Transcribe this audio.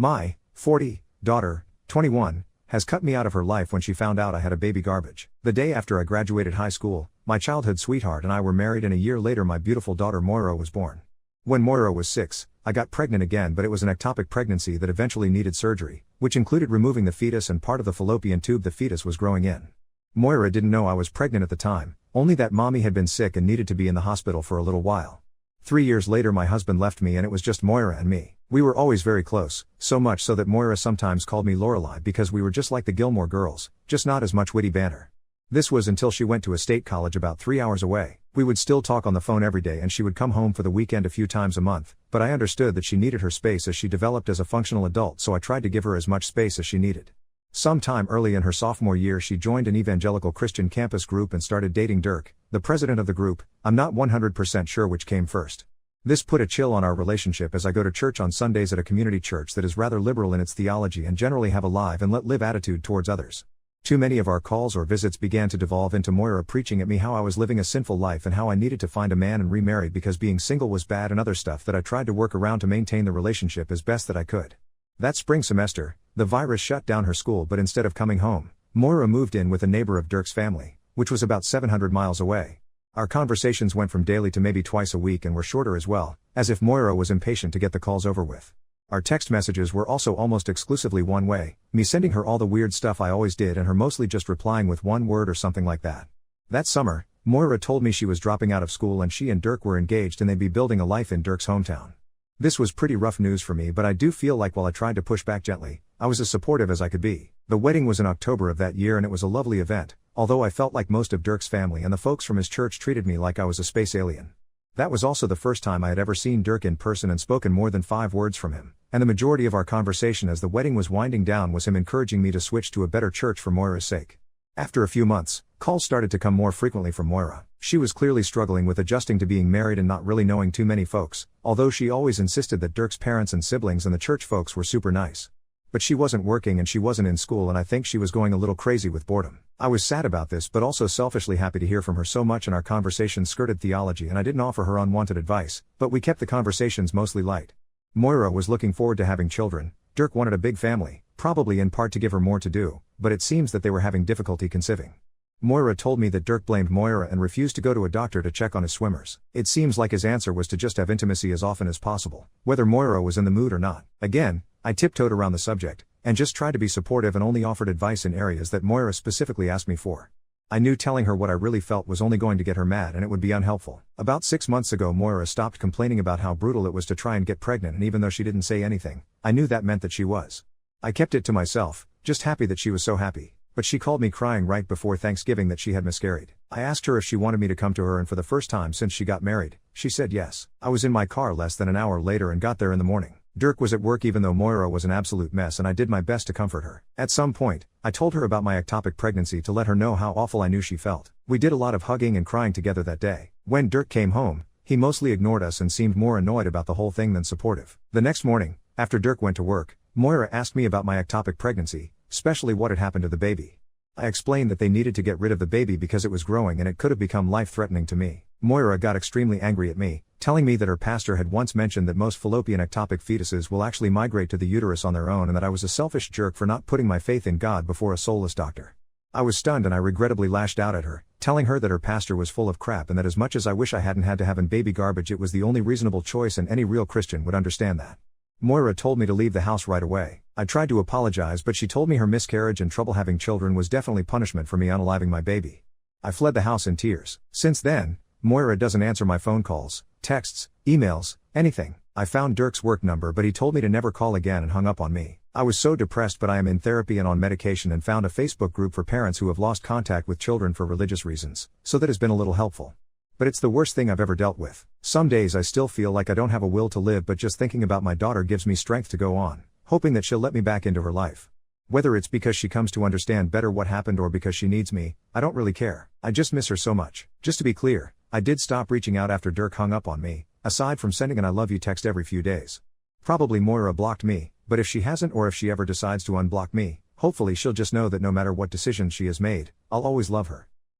My 40 daughter, 21, has cut me out of her life when she found out I had a baby garbage. The day after I graduated high school, my childhood sweetheart and I were married, and a year later my beautiful daughter Moira was born. When Moira was 6, I got pregnant again, but it was an ectopic pregnancy that eventually needed surgery, which included removing the fetus and part of the fallopian tube the fetus was growing in. Moira didn't know I was pregnant at the time, only that mommy had been sick and needed to be in the hospital for a little while. 3 years later my husband left me and it was just Moira and me. We were always very close, so much so that Moira sometimes called me Lorelai because we were just like the Gilmore Girls, just not as much witty banter. This was until she went to a state college about 3 hours away. We would still talk on the phone every day and she would come home for the weekend a few times a month, but I understood that she needed her space as she developed as a functional adult, so I tried to give her as much space as she needed. Sometime early in her sophomore year she joined an evangelical Christian campus group and started dating Dirk, the president of the group. I'm not 100% sure which came first. This put a chill on our relationship as I go to church on Sundays at a community church that is rather liberal in its theology and generally have a live and let live attitude towards others. Too many of our calls or visits began to devolve into Moira preaching at me how I was living a sinful life and how I needed to find a man and remarry because being single was bad, and other stuff that I tried to work around to maintain the relationship as best that I could. That spring semester, the virus shut down her school, but instead of coming home, Moira moved in with a neighbor of Dirk's family, which was about 700 miles away. Our conversations went from daily to maybe twice a week and were shorter as well, as if Moira was impatient to get the calls over with. Our text messages were also almost exclusively one way, me sending her all the weird stuff I always did and her mostly just replying with one word or something like that. That summer, Moira told me she was dropping out of school and she and Dirk were engaged and they'd be building a life in Dirk's hometown. This was pretty rough news for me, but I do feel like while I tried to push back gently, I was as supportive as I could be. The wedding was in October of that year and it was a lovely event, although I felt like most of Dirk's family and the folks from his church treated me like I was a space alien. That was also the first time I had ever seen Dirk in person and spoken more than 5 words from him, and the majority of our conversation as the wedding was winding down was him encouraging me to switch to a better church for Moira's sake. After a few months, calls started to come more frequently from Moira. She was clearly struggling with adjusting to being married and not really knowing too many folks, although she always insisted that Dirk's parents and siblings and the church folks were super nice. But she wasn't working and she wasn't in school, and I think she was going a little crazy with boredom. I was sad about this but also selfishly happy to hear from her so much, and our conversations skirted theology and I didn't offer her unwanted advice, but we kept the conversations mostly light. Moira was looking forward to having children. Dirk wanted a big family, probably in part to give her more to do, but it seems that they were having difficulty conceiving. Moira told me that Dirk blamed Moira and refused to go to a doctor to check on his swimmers. It seems like his answer was to just have intimacy as often as possible, whether Moira was in the mood or not. Again, I tiptoed around the subject, and just tried to be supportive and only offered advice in areas that Moira specifically asked me for. I knew telling her what I really felt was only going to get her mad and it would be unhelpful. About 6 months ago Moira stopped complaining about how brutal it was to try and get pregnant, and even though she didn't say anything, I knew that meant that she was. I kept it to myself, just happy that she was so happy. But she called me crying right before Thanksgiving that she had miscarried. I asked her if she wanted me to come to her, and for the first time since she got married, she said yes. I was in my car less than an hour later and got there in the morning. Dirk was at work even though Moira was an absolute mess, and I did my best to comfort her. At some point, I told her about my ectopic pregnancy to let her know how awful I knew she felt. We did a lot of hugging and crying together that day. When Dirk came home, he mostly ignored us and seemed more annoyed about the whole thing than supportive. The next morning, after Dirk went to work, Moira asked me about my ectopic pregnancy, especially what had happened to the baby. I explained that they needed to get rid of the baby because it was growing and it could have become life-threatening to me. Moira got extremely angry at me, telling me that her pastor had once mentioned that most fallopian ectopic fetuses will actually migrate to the uterus on their own, and that I was a selfish jerk for not putting my faith in God before a soulless doctor. I was stunned and I regrettably lashed out at her, telling her that her pastor was full of crap and that as much as I wish I hadn't had to have baby garbage, it was the only reasonable choice and any real Christian would understand that. Moira told me to leave the house right away. I tried to apologize, but she told me her miscarriage and trouble having children was definitely punishment for me unaliving my baby. I fled the house in tears. Since then, Moira doesn't answer my phone calls, texts, emails, anything. I found Dirk's work number, but he told me to never call again and hung up on me. I was so depressed, but I am in therapy and on medication, and found a Facebook group for parents who have lost contact with children for religious reasons, so that has been a little helpful. But it's the worst thing I've ever dealt with. Some days I still feel like I don't have a will to live, but just thinking about my daughter gives me strength to go on, hoping that she'll let me back into her life. Whether it's because she comes to understand better what happened or because she needs me, I don't really care. I just miss her so much. Just to be clear, I did stop reaching out after Dirk hung up on me, aside from sending an I love you text every few days. Probably Moira blocked me, but if she hasn't, or if she ever decides to unblock me, hopefully she'll just know that no matter what decisions she has made, I'll always love her.